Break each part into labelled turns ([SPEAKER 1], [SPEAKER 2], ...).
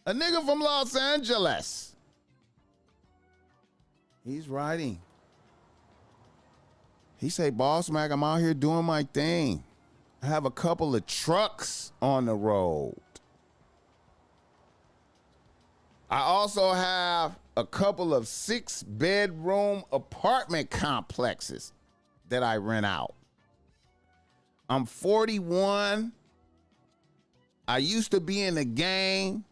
[SPEAKER 1] A nigga from Los Angeles. He's writing. He say, BossMack, I'm out here doing my thing. I have a couple of trucks on the road. I also have a couple of 6-bedroom apartment complexes that I rent out. I'm 41. I used to be in the game.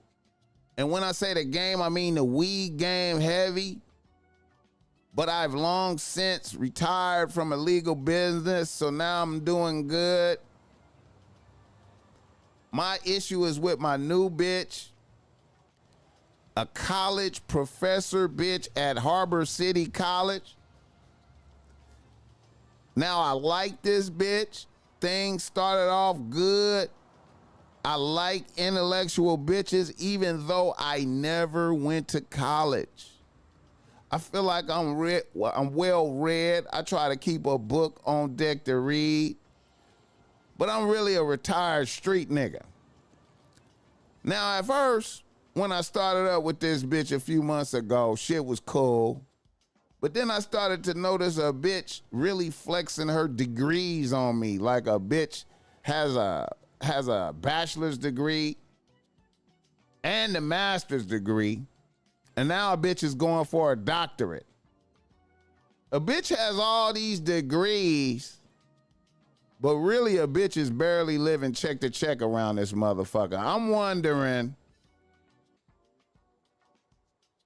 [SPEAKER 1] And when I say the game, I mean the weed game heavy. But I've long since retired from illegal business, so now I'm doing good. My issue is with my new bitch, a college professor bitch at Harbor City College. Now I like this bitch. Things started off good. I like intellectual bitches even though I never went to college. I feel like I'm well read. I try to keep a book on deck to read. But I'm really a retired street nigga. Now at first, when I started up with this bitch a few months ago, shit was cool. But then I started to notice a bitch really flexing her degrees on me. Like a bitch has a bachelor's degree and a master's degree. And now a bitch is going for a doctorate. A bitch has all these degrees, but really a bitch is barely living check to check around this motherfucker. I'm wondering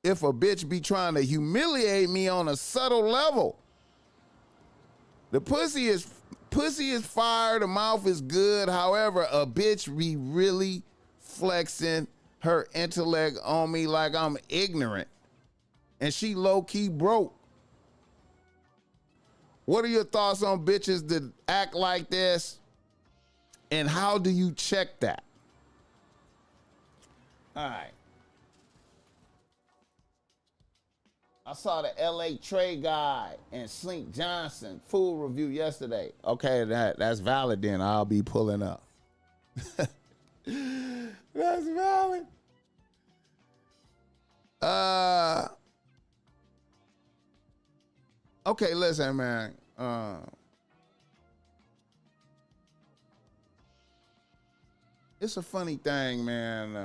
[SPEAKER 1] if a bitch be trying to humiliate me on a subtle level. The pussy is fire, the mouth is good. However, a bitch be really flexing her intellect on me like I'm ignorant. And she low-key broke. What are your thoughts on bitches that act like this? And how do you check that? All right. I saw the LA Trey guy and Slink Johnson food review yesterday. Okay, that's valid then. I'll be pulling up. That's valid. Okay, listen, man. It's a funny thing, man.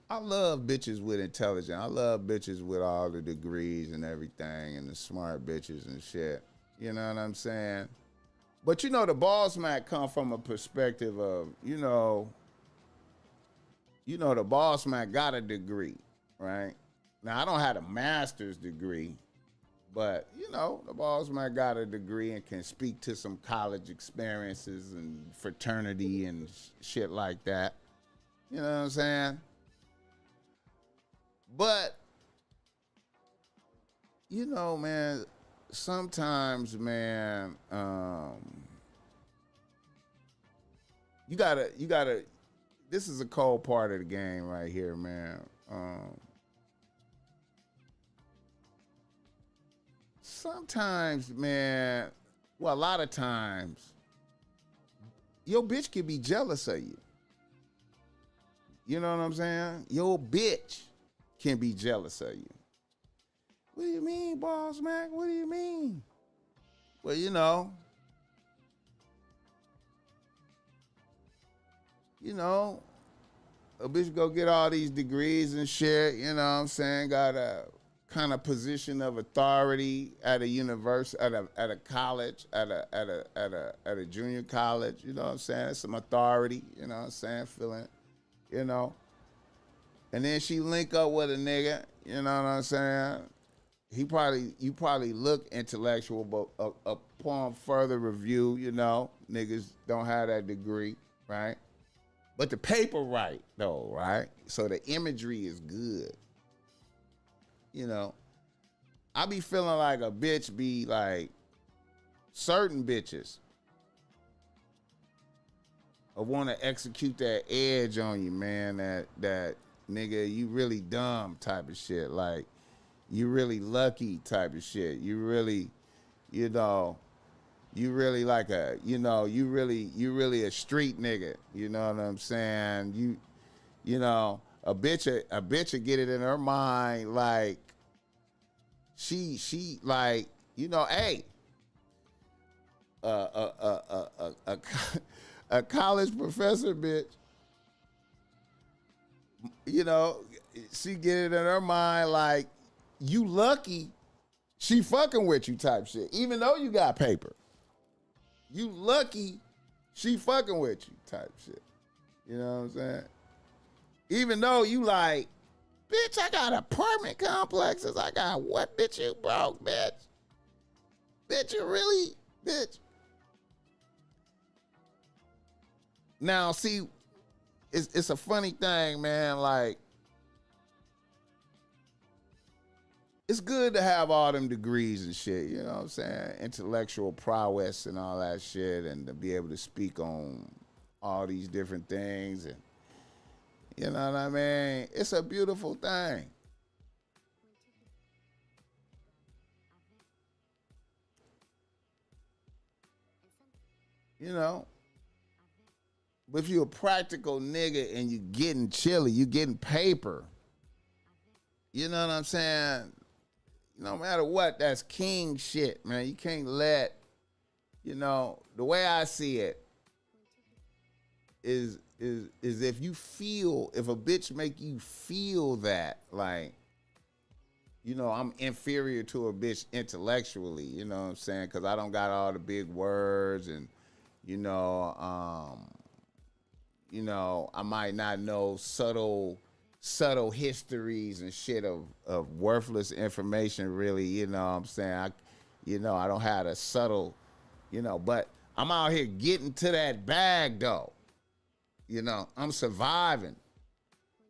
[SPEAKER 1] I love bitches with intelligence. I love bitches with all the degrees and everything and the smart bitches and shit. You know what I'm saying? But you know, the BossMack come from a perspective of, the BossMack got a degree, right? Now, I don't have a master's degree, but, the BossMack got a degree and can speak to some college experiences and fraternity and shit like that. You know what I'm saying? But, man, sometimes, man, you gotta, this is a cold part of the game right here, man. Sometimes, man, well, a lot of times, your bitch can be jealous of you. You know what I'm saying? Your bitch can be jealous of you. What do you mean, BossMack? What do you mean? Well, a bitch go get all these degrees and shit, you know what I'm saying? Got a kind of position of authority at a university, at a college, at a junior college, you know what I'm saying? Some authority, you know what I'm saying? Feeling, And then she link up with a nigga, you know what I'm saying? You probably look intellectual, but upon further review, niggas don't have that degree, right? But the paper right, though, right? So the imagery is good. I be feeling like a bitch be like, certain bitches want to execute that edge on you, man, that nigga, you really dumb type of shit. Like, you really lucky type of shit. You really, you really like a, you really a street nigga. You know what I'm saying? A bitch will get it in her mind like she like, hey, a college professor bitch, she get it in her mind like you lucky she fucking with you type shit. Even though you got paper, you lucky she fucking with you type shit. You know what I'm saying? Even though you like, bitch, I got apartment complexes. I got what, bitch, you broke, bitch. Bitch, you really, bitch. Now, see, it's a funny thing, man. Like, it's good to have all them degrees and shit, you know what I'm saying? Intellectual prowess and all that shit, and to be able to speak on all these different things, and you know what I mean? It's a beautiful thing. But if you're a practical nigga and you getting chilly, you getting paper, you know what I'm saying? No matter what, that's king shit, man. You can't let, the way I see it is if a bitch make you feel that, like, I'm inferior to a bitch intellectually, you know what I'm saying? Because I don't got all the big words, and, I might not know subtle histories and shit of worthless information, really, you know what I'm saying? I don't have a subtle, but I'm out here getting to that bag, though. I'm surviving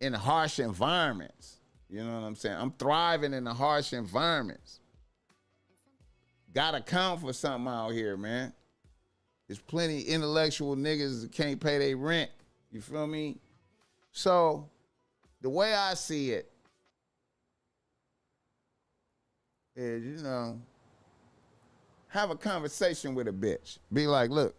[SPEAKER 1] in harsh environments. You know what I'm saying? I'm thriving in the harsh environments. Gotta count for something out here, man. There's plenty of intellectual niggas that can't pay their rent. You feel me? So, the way I see it is, have a conversation with a bitch. Be like, look,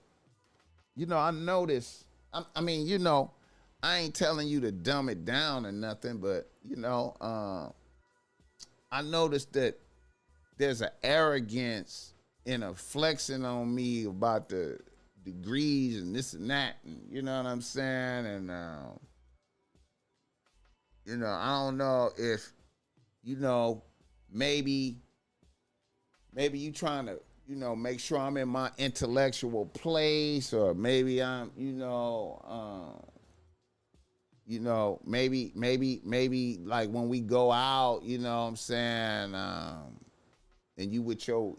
[SPEAKER 1] I notice, I ain't telling you to dumb it down or nothing, but, I noticed that there's an arrogance and a flexing on me about the degrees and this and that, and you know what I'm saying? And, I don't know if, maybe you trying to, make sure I'm in my intellectual place, or maybe I'm, maybe like when we go out, you know what I'm saying, and you with your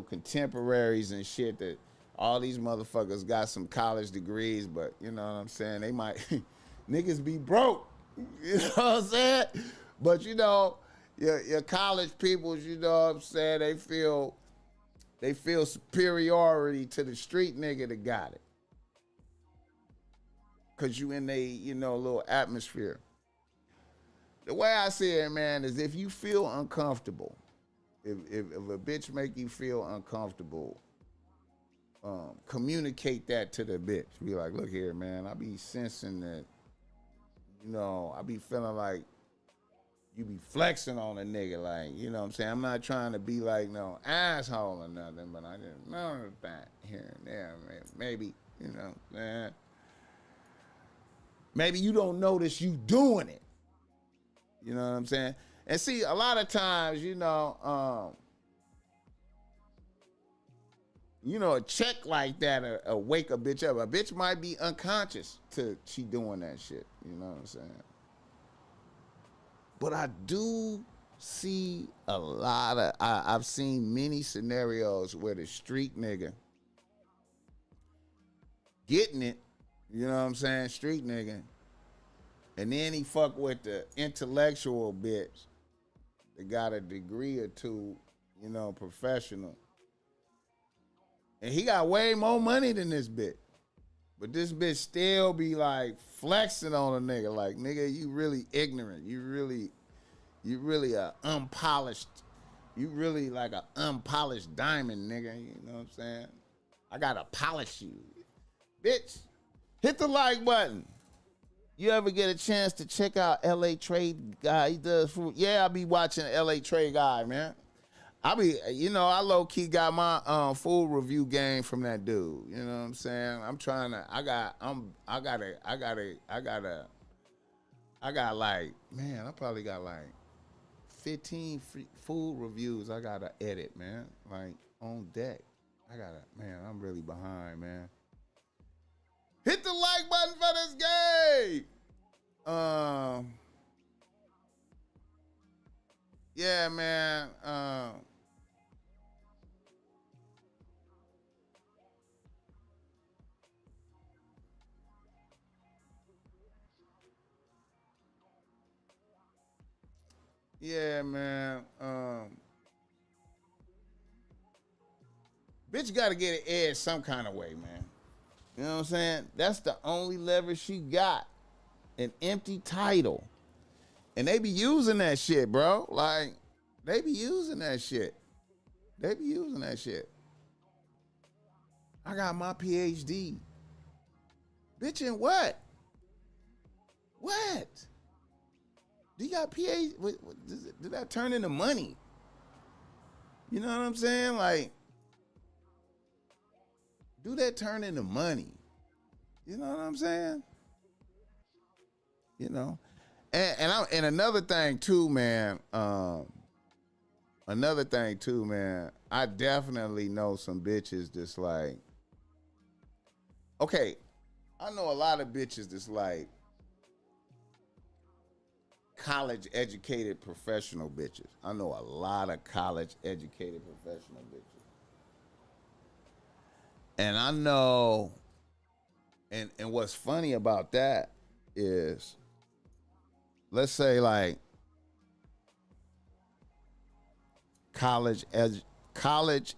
[SPEAKER 1] contemporaries and shit, that all these motherfuckers got some college degrees, but you know what I'm saying, they might niggas be broke. You know what I'm saying? But your college peoples, you know what I'm saying, they feel superiority to the street nigga that got it. Cause you in a little atmosphere. The way I see it, man, is if you feel uncomfortable, if a bitch make you feel uncomfortable, communicate that to the bitch. Be like, look here, man, I be sensing that, I be feeling like you be flexing on a nigga, like, you know what I'm saying? I'm not trying to be like no asshole or nothing, but I just notice that here and there, man. Maybe, man. Maybe you don't notice you doing it. You know what I'm saying? And see, a lot of times, a check like that will wake a bitch up. A bitch might be unconscious to she doing that shit. You know what I'm saying? But I do see a lot of, I've seen many scenarios where the street nigga getting it, you know what I'm saying, street nigga, and then he fuck with the intellectual bitch that got a degree or two, professional. And he got way more money than this bitch. But this bitch still be like flexing on a nigga, like, nigga, you really ignorant. You really a unpolished, you really like a unpolished diamond, nigga. You know what I'm saying? I gotta polish you. Bitch, hit the like button. You ever get a chance to check out LA Trade Guy? He does food. Yeah, I be watching LA Trade Guy, man. I be, I low key got my food review game from that dude. You know what I'm saying? I'm trying to. I got like, man, I probably got like 15 free food reviews I gotta edit, man. Like on deck. Man, I'm really behind, man. Hit the like button for this game. Yeah, man. Yeah, man. Bitch got to get an edge some kind of way, man. You know what I'm saying? That's the only leverage she got. An empty title. And they be using that shit, bro. Like, they be using that shit. They be using that shit. I got my PhD. Bitch, in what? What? Do you got PhD? Did that turn into money? You know what I'm saying? Like, do that turn into money? You know what I'm saying? You know, and another thing too, man. Another thing too, man. I definitely know some bitches that's like, okay, I know a lot of bitches that's like college educated professional bitches. I know a lot of college educated professional bitches, and I know, and what's funny about that is, let's say like college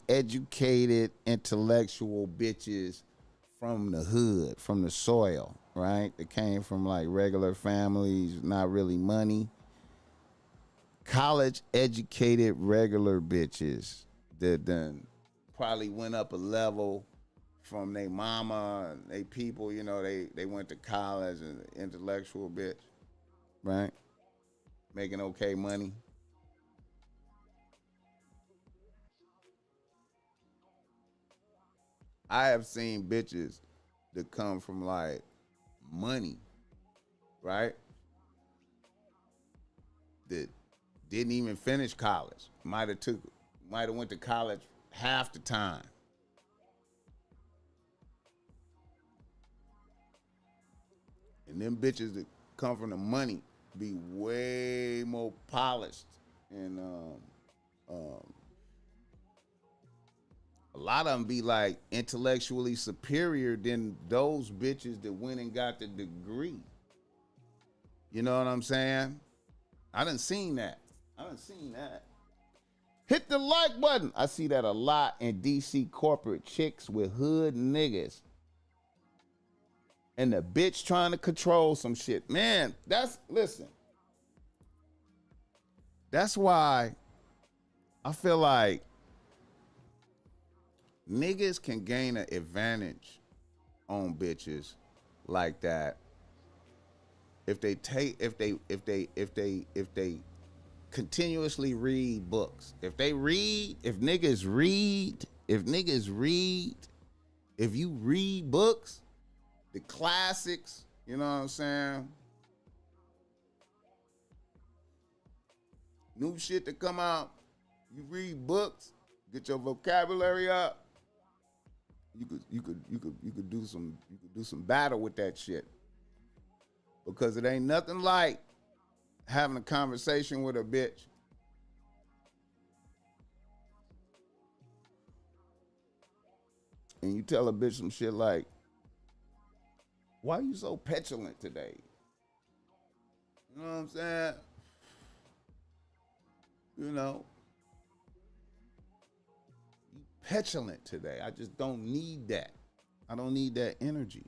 [SPEAKER 1] educated intellectual bitches from the hood, from the soil, right? They came from like regular families, not really money. College educated regular bitches that then probably went up a level from their mama and they people, they went to college and intellectual bitch, right? Making okay money. I have seen bitches that come from like money, right? That didn't even finish college. Might have went to college half the time. And them bitches that come from the money be way more polished and um, a lot of them be like intellectually superior than those bitches that went and got the degree. You know what I'm saying? I done seen that. Hit the like button. I see that a lot in DC corporate chicks with hood niggas. And the bitch trying to control some shit. Man, listen. That's why I feel like niggas can gain an advantage on bitches like that if they continuously read books. If you read books, the classics, you know what I'm saying? New shit to come out, you read books, get your vocabulary up. You could do some battle with that shit. Because it ain't nothing like having a conversation with a bitch and you tell a bitch some shit like, why are you so petulant today? You know what I'm saying? You know, you petulant today. I just don't need that. I don't need that energy.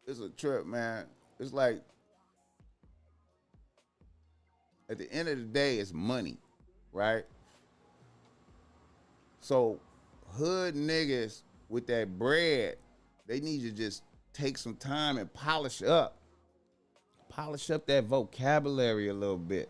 [SPEAKER 1] It's a trip, man. It's like at the end of the day, it's money, right? So hood niggas with that bread, they need to just take some time and polish up that vocabulary a little bit.